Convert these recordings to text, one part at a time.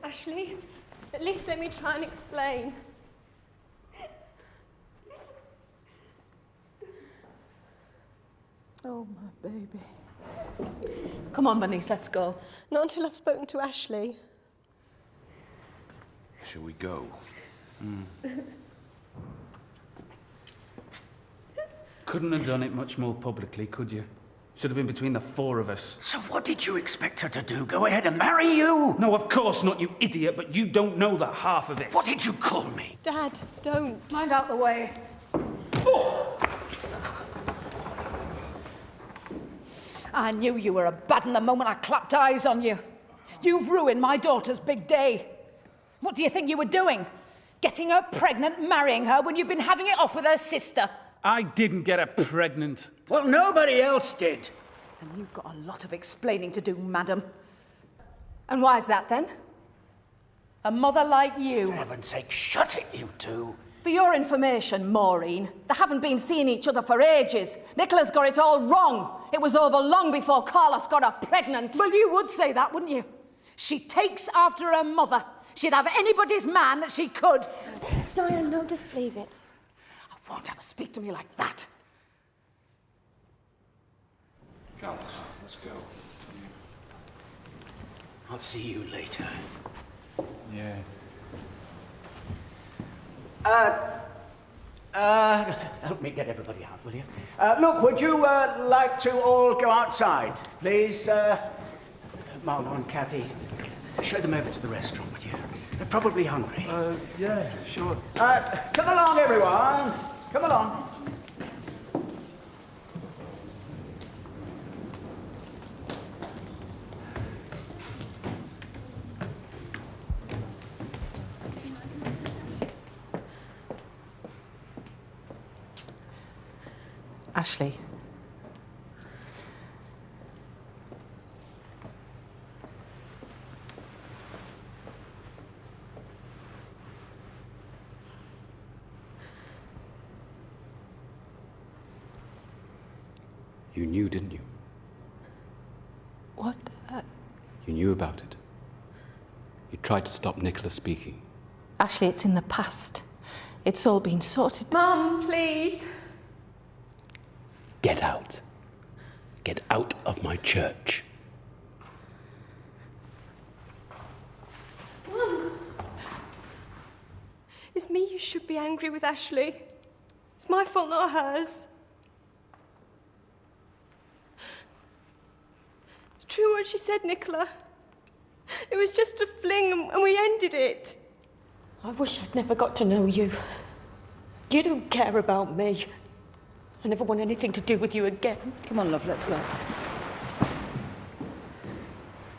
Ashley, at least let me try and explain. Oh, my baby. Come on, Bernice, let's go. Not until I've spoken to Ashley. Shall we go? Couldn't have done it much more publicly, could you? Should have been between the four of us. So what did you expect her to do? Go ahead and marry you? No, of course not, you idiot, but you don't know that half of it. What did you call me? Dad, don't. Mind out the way. I knew you were a bad one the moment I clapped eyes on you. You've ruined my daughter's big day. What do you think you were doing? Getting her pregnant, marrying her when you've been having it off with her sister? I didn't get her pregnant. Well, nobody else did. And you've got a lot of explaining to do, madam. And why's that, then? A mother like you. For heaven's sake, shut it, you two. For your information, Maureen, they haven't been seeing each other for ages. Nicola's got it all wrong. It was over long before Carlos got her pregnant. Well, you would say that, wouldn't you? She takes after her mother. She'd have anybody's man that she could. Diane, no, just leave it. I won't ever speak to me like that. Carlos, let's go. I'll see you later. Yeah. Help me get everybody out, will you? Look, would you like to all go outside, please? Margot and Kathy, show them over to the restaurant, would you? They're probably hungry. Yeah, sure. Come along, everyone. Come along. Ashley. You knew, didn't you? What? You knew about it. You tried to stop Nicola speaking. Ashley, it's in the past. It's all been sorted. Mum, please. Get out. Get out of my church. Mum. It's me you should be angry with, Ashley. It's my fault, not hers. It's true what she said, Nicola. It was just a fling and we ended it. I wish I'd never got to know you. You don't care about me. I never want anything to do with you again. Come on, love, let's go.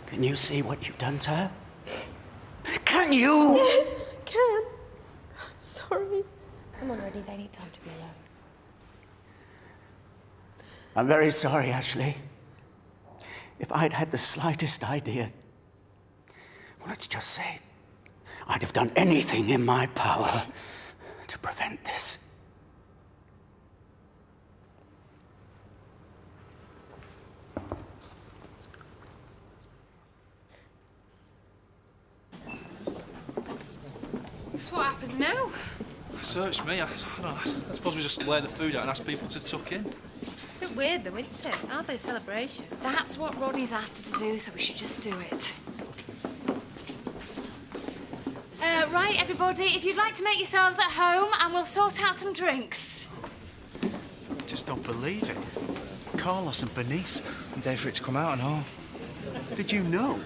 Can you see what you've done to her? Can you? Yes, I can. I'm sorry. Come on, Reddy, they need time to be alone. I'm very sorry, Ashley. If I'd had the slightest idea, well, let's just say, I'd have done anything in my power to prevent this. So what happens now? Search me. I don't know. I suppose we just lay the food out and ask people to tuck in. A bit weird though, isn't it? Hardly a celebration. That's what Roddy's asked us to do, so we should just do it. Right, everybody, if you'd like to make yourselves at home, and we'll sort out some drinks. I just don't believe it. Carlos and Bernice. I'm day for it to come out and all. Did you know?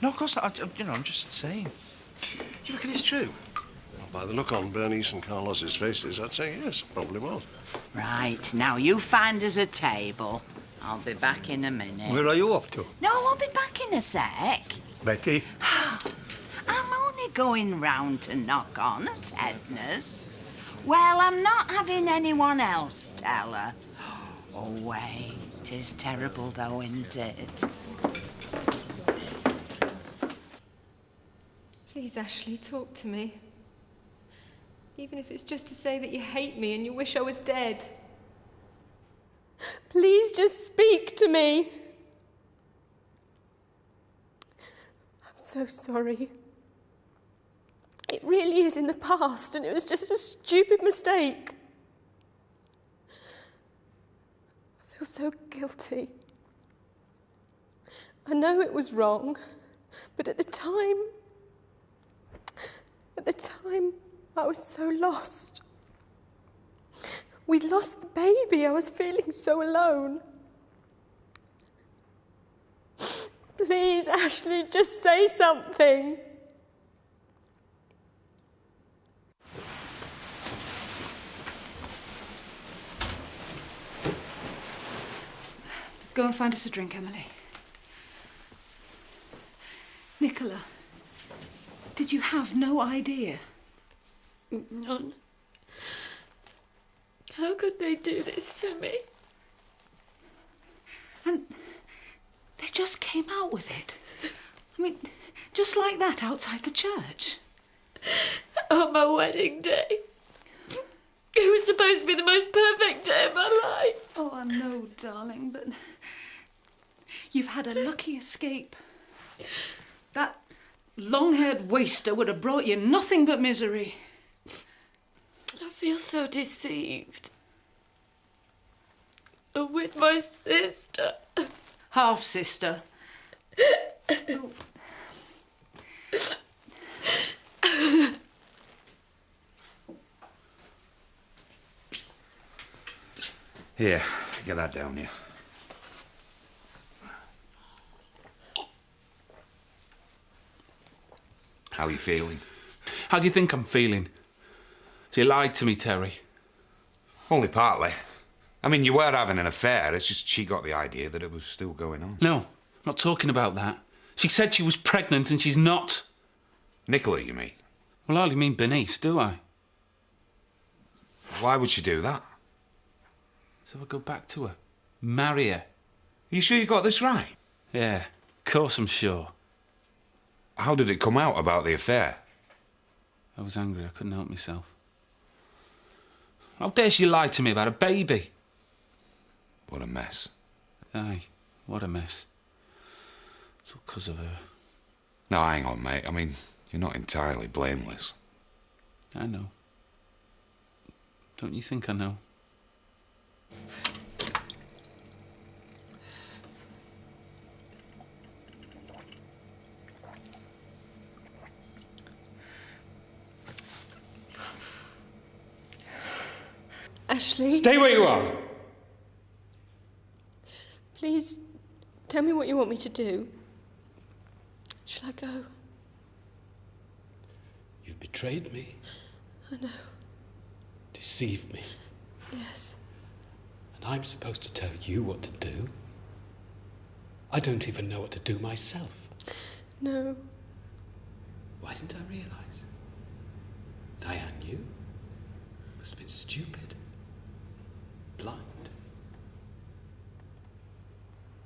No, of course not. I'm just saying. You reckon it's true? By the look on Bernice and Carlos's faces, I'd say yes, probably was. Right, now you find us a table. I'll be back in a minute. Where are you off to? No, I'll be back in a sec. Betty? I'm only going round to knock on at Edna's. Well, I'm not having anyone else tell her. Oh, wait, 'tis terrible though, isn't it? Please, Ashley, talk to me. Even if it's just to say that you hate me and you wish I was dead. Please just speak to me. I'm so sorry. really is in the past, and it was just a stupid mistake. I feel so guilty. I know it was wrong, but at the time, I was so lost. We'd lost the baby. I was feeling so alone. Please, Ashley, just say something. Go and find us a drink, Emily. Nicola, did you have no idea? None. How could they do this to me? And they just came out with it. I mean, just like that outside the church. On my wedding day. It was supposed to be the most perfect day of my life. Oh, I know, darling, but you've had a lucky escape. That long-haired waster would have brought you nothing but misery. I feel so deceived. I'm with my sister. Half-sister. Oh. Here, get that down here. How are you feeling? How do you think I'm feeling? She lied to me, Terry. Only partly. I mean, you were having an affair. It's just she got the idea that it was still going on. No, I'm not talking about that. She said she was pregnant and she's not. Nicola, you mean? Well, I hardly mean Bernice, do I? Why would she do that? So I go back to her. Marry her. Are you sure you got this right? Yeah, of course I'm sure. How did it come out about the affair? I was angry, I couldn't help myself. How dare she lie to me about a baby? What a mess. Aye, what a mess. It's all because of her. Now, hang on, mate. I mean, you're not entirely blameless. I know. Don't you think I know? Ashley? Stay where you are. Please, tell me what you want me to do. Shall I go? You've betrayed me. I know. Deceived me. Yes. And I'm supposed to tell you what to do? I don't even know what to do myself. No. Why didn't I realise? Diane knew. Must have been stupid. Blind.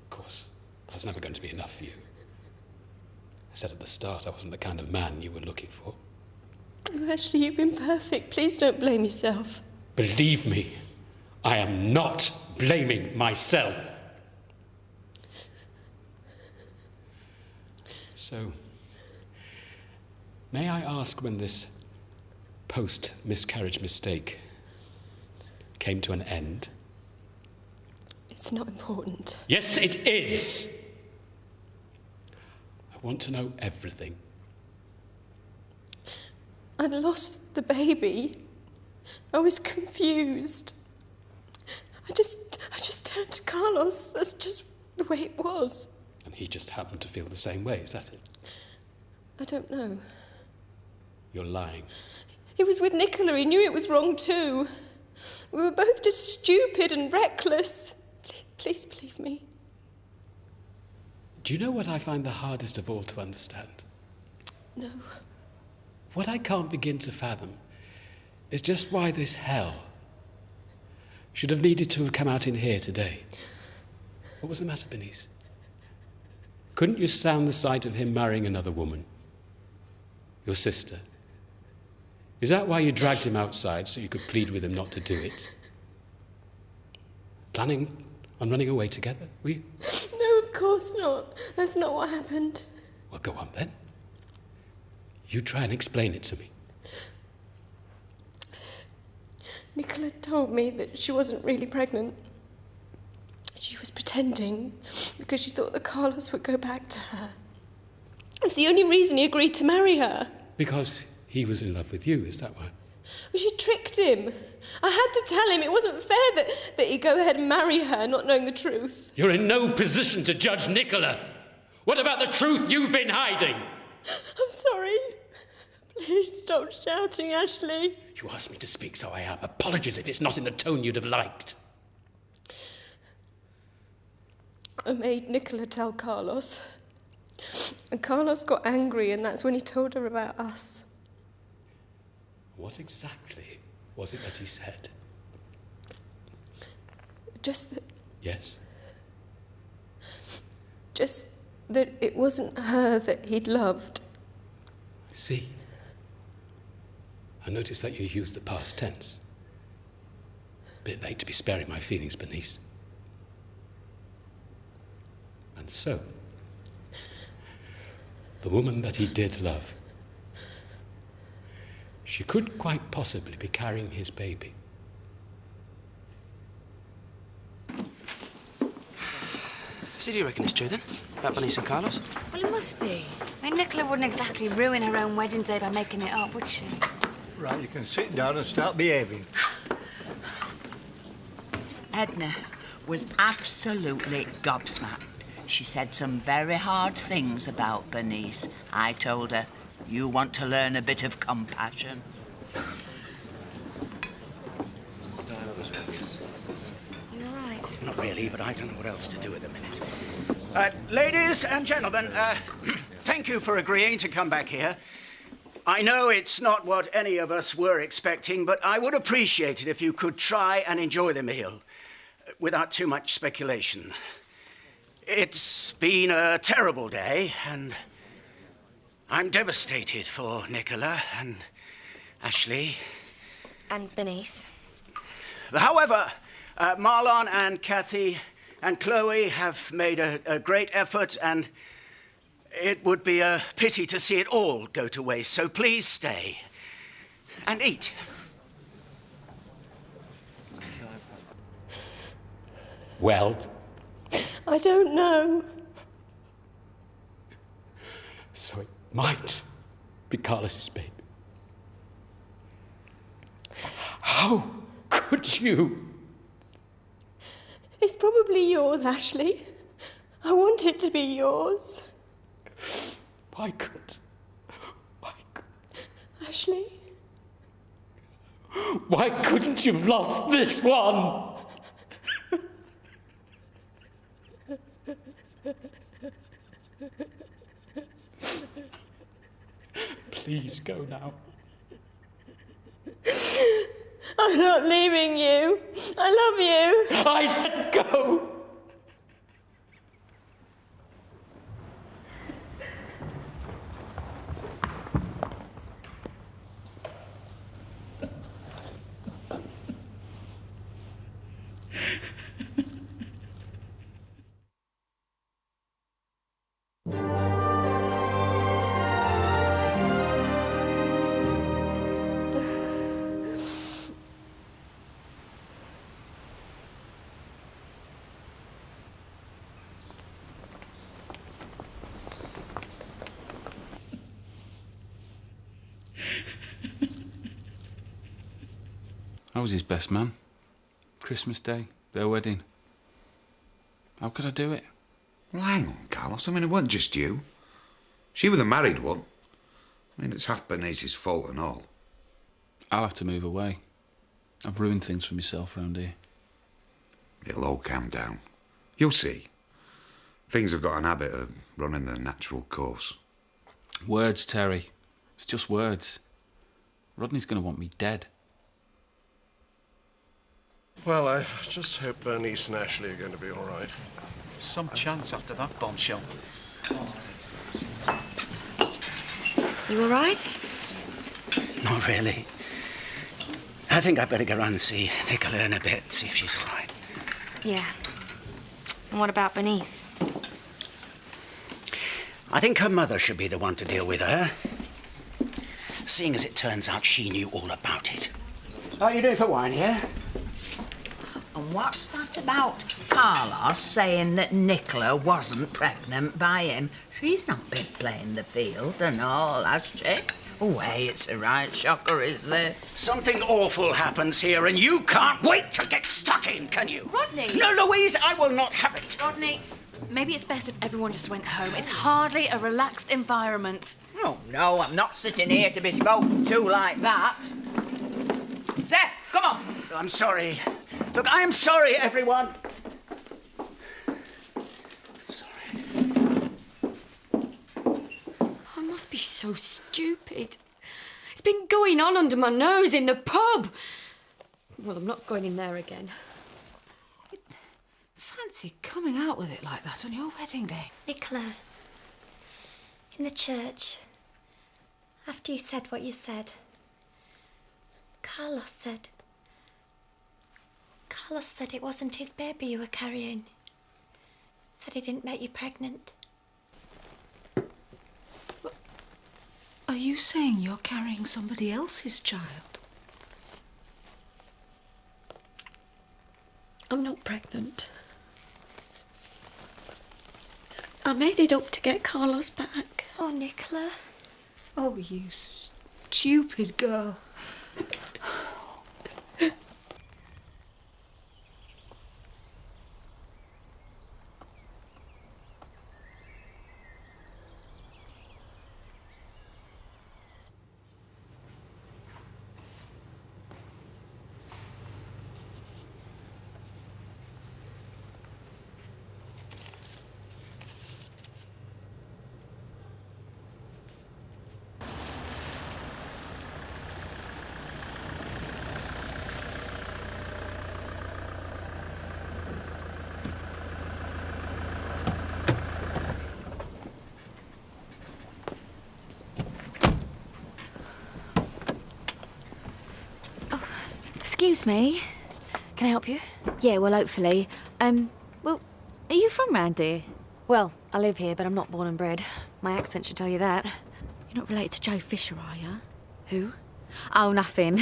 Of course, I was never going to be enough for you. I said at the start I wasn't the kind of man you were looking for. Oh, Ashley, you've been perfect. Please don't blame yourself. Believe me, I am not blaming myself. So, may I ask when this post-miscarriage mistake came to an end? It's not important. Yes, it is! I want to know everything. I'd lost the baby. I was confused. I just turned to Carlos. That's just the way it was. And he just happened to feel the same way, is that it? I don't know. You're lying. He was with Nicola. He knew it was wrong too. We were both just stupid and reckless. Please believe me. Do you know what I find the hardest of all to understand? No. What I can't begin to fathom is just why this hell should have needed to have come out in here today. What was the matter, Bernice? Couldn't you stand the sight of him marrying another woman? Your sister? Is that why you dragged him outside, so you could plead with him not to do it? Planning on running away together, were you? No, of course not. That's not what happened. Well, go on then. You try and explain it to me. Nicola told me that she wasn't really pregnant. She was pretending because she thought that Carlos would go back to her. It's the only reason he agreed to marry her. Because he was in love with you, is that why? Well, she tricked him. I had to tell him it wasn't fair that he'd go ahead and marry her, not knowing the truth. You're in no position to judge Nicola. What about the truth you've been hiding? I'm sorry. Please stop shouting, Ashley. You asked me to speak, so I am. Apologies if it's not in the tone you'd have liked. I made Nicola tell Carlos. And Carlos got angry, and that's when he told her about us. What exactly was it that he said? Just that... Yes? Just that it wasn't her that he'd loved. I see. I noticed that you used the past tense. Bit late to be sparing my feelings, Bernice. And so, the woman that he did love, she could quite possibly be carrying his baby. So do you reckon it's true then? About Bernice and Carlos? Well, it must be. I mean, Nicola wouldn't exactly ruin her own wedding day by making it up, would she? Right, you can sit down and start behaving. Edna was absolutely gobsmacked. She said some very hard things about Bernice. I told her, you want to learn a bit of compassion. You all right? Not really, but I don't know what else to do at the minute. Ladies and gentlemen, thank you for agreeing to come back here. I know it's not what any of us were expecting, but I would appreciate it if you could try and enjoy the meal without too much speculation. It's been a terrible day, and I'm devastated for Nicola and Ashley. And Bernice. However, Marlon and Kathy and Chloe have made a great effort, and it would be a pity to see it all go to waste, so please stay and eat. Well? I don't know. So it might be Carlos's baby. How could you? It's probably yours, Ashley. I want it to be yours. Why couldn't? Ashley? Why couldn't you have lost this one? Please go now. I'm not leaving you. I love you. I said go. I was his best man. Christmas Day, their wedding. How could I do it? Well, hang on, Carlos. I mean, it wasn't just you. She was the married one. I mean, it's half Bernice's fault and all. I'll have to move away. I've ruined things for myself round here. It'll all calm down. You'll see. Things have got an habit of running their natural course. Words, Terry. It's just words. Rodney's going to want me dead. Well, I just hope Bernice and Ashley are going to be all right. Some chance after that bombshell. You all right? Not really. I think I'd better go round and see Nicola in a bit, see if she's all right. Yeah. And what about Bernice? I think her mother should be the one to deal with her. seeing as it turns out she knew all about it. How are you doing for wine here? And what's that about Carlos saying that Nicola wasn't pregnant by him? She's not been playing the field and all, has she? Way, it's a right shocker, is this? Something awful happens here and you can't wait to get stuck in, can you? Rodney! No, Louise, I will not have it. Rodney, maybe it's best if everyone just went home. It's hardly a relaxed environment. Oh, no, I'm not sitting here to be spoken to like that. Seth, come on! I'm sorry. Look, I am sorry, everyone. I must be so stupid. It's been going on under my nose in the pub. Well, I'm not going in there again. Fancy coming out with it like that on your wedding day. Nicola, in the church, after you said what you said, Carlos said it wasn't his baby you were carrying. Said he didn't make you pregnant. Are you saying you're carrying somebody else's child? I'm not pregnant. I made it up to get Carlos back. Oh, Nicola. Oh, you stupid girl. Excuse me. Can I help you? Yeah, well, hopefully. Well, are you from round here? Well, I live here, but I'm not born and bred. My accent should tell you that. You're not related to Joe Fisher, are you? Who? Oh, nothing.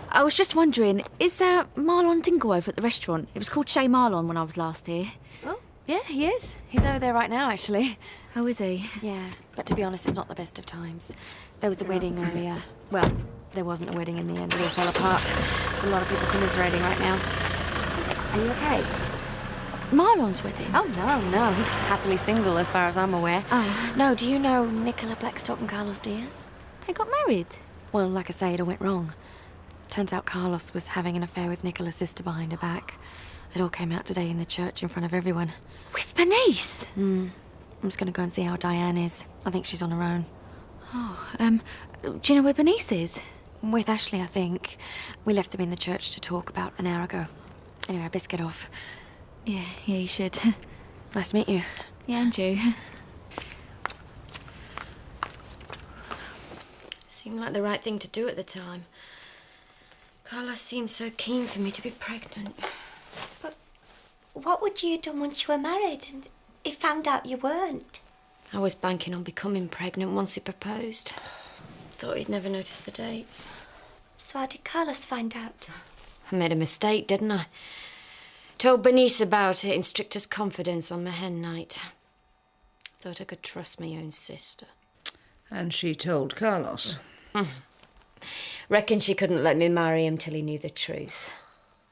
I was just wondering, is Marlon Dingle over at the restaurant? It was called Chez Marlon when I was last here. Oh, yeah, he is. He's over there right now, actually. Oh, is he? Yeah, but to be honest, it's not the best of times. There was a wedding earlier. Well, there wasn't a wedding in the end. It all fell apart. There's a lot of people commiserating right now. Are you okay? Marlon's wedding? Oh, no. He's happily single as far as I'm aware. Oh. No, do you know Nicola Blackstock and Carlos Diaz? They got married? Well, like I say, it all went wrong. Turns out Carlos was having an affair with Nicola's sister behind her back. It all came out today in the church in front of everyone. With Bernice? I'm just going to go and see how Diane is. I think she's on her own. Oh, do you know where Bernice is? With Ashley, I think. We left them in the church to talk about an hour ago. Anyway, I best get off. Yeah, you should. Nice to meet you. Yeah, and you. Seemed like the right thing to do at the time. Carlos seemed so keen for me to be pregnant. But what would you have done once you were married and he found out you weren't? I was banking on becoming pregnant once he proposed. Thought he'd never notice the dates. So how did Carlos find out? I made a mistake, didn't I? Told Bernice about it in strictest confidence on my hen night. Thought I could trust my own sister. And she told Carlos? Reckon she couldn't let me marry him till he knew the truth.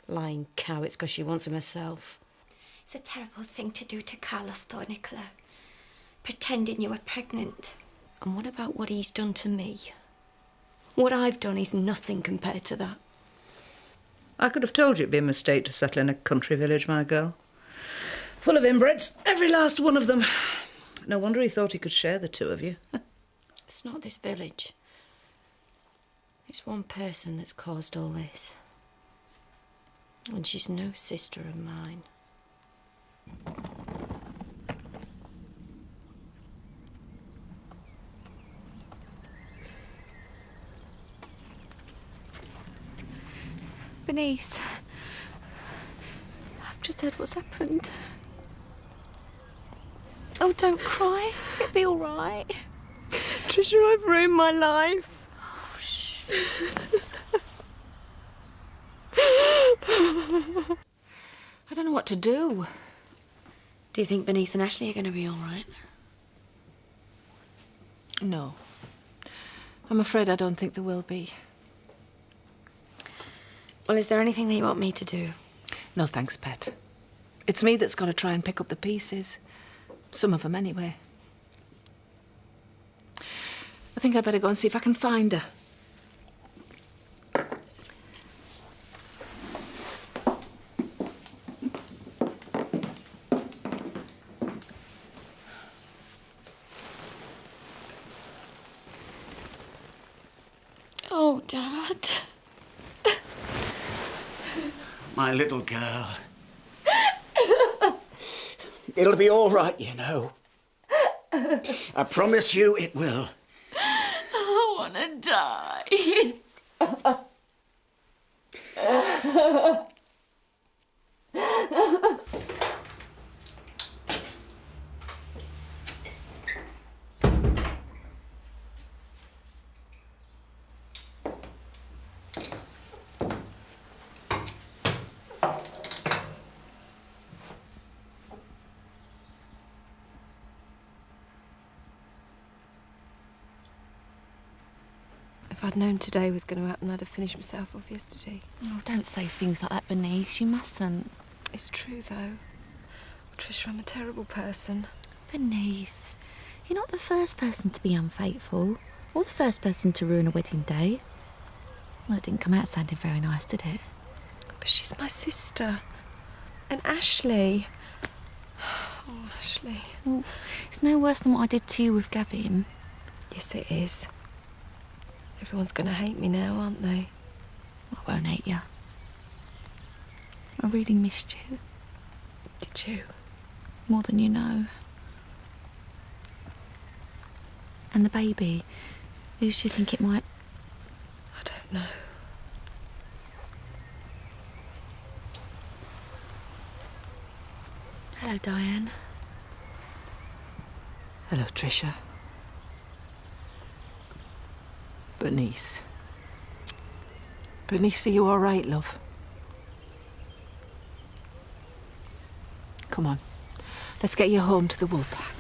Lying cow, it's 'cause she wants him herself. It's a terrible thing to do to Carlos, though, Nicola. Pretending you were pregnant. And what about what he's done to me? What I've done is nothing compared to that. I could have told you it'd be a mistake to settle in a country village, my girl. Full of inbreds, every last one of them. No wonder he thought he could share the two of you. It's not this village. It's one person that's caused all this. And she's no sister of mine. Bernice, I've just heard what's happened. Oh, don't cry. It'll be all right. Trisha, I've ruined my life. I don't know what to do. Do you think Bernice and Ashley are going to be all right? No. I'm afraid I don't think there will be. Well, is there anything that you want me to do? No thanks, Pet. It's me that's got to try and pick up the pieces. Some of them, anyway. I think I'd better go and see if I can find her. Oh, Dad. My little girl. It'll be all right, you know. I promise you it will. I want to die. If I'd known today was going to happen, I'd have finished myself off yesterday. Oh, don't say things like that, Bernice. You mustn't. It's true, though. Trisha, I'm a terrible person. Bernice, you're not the first person to be unfaithful, or the first person to ruin a wedding day. Well, it didn't come out sounding very nice, did it? But she's my sister. And Ashley. Oh, Ashley. Well, it's no worse than what I did to you with Gavin. Yes, it is. Everyone's going to hate me now, aren't they? I won't hate you. I really missed you. Did you? More than you know. And the baby, who do you think it might... I don't know. Hello, Diane. Hello, Trisha. Bernice. Bernice, are you all right, love? Come on. Let's get you home to the Woolpack.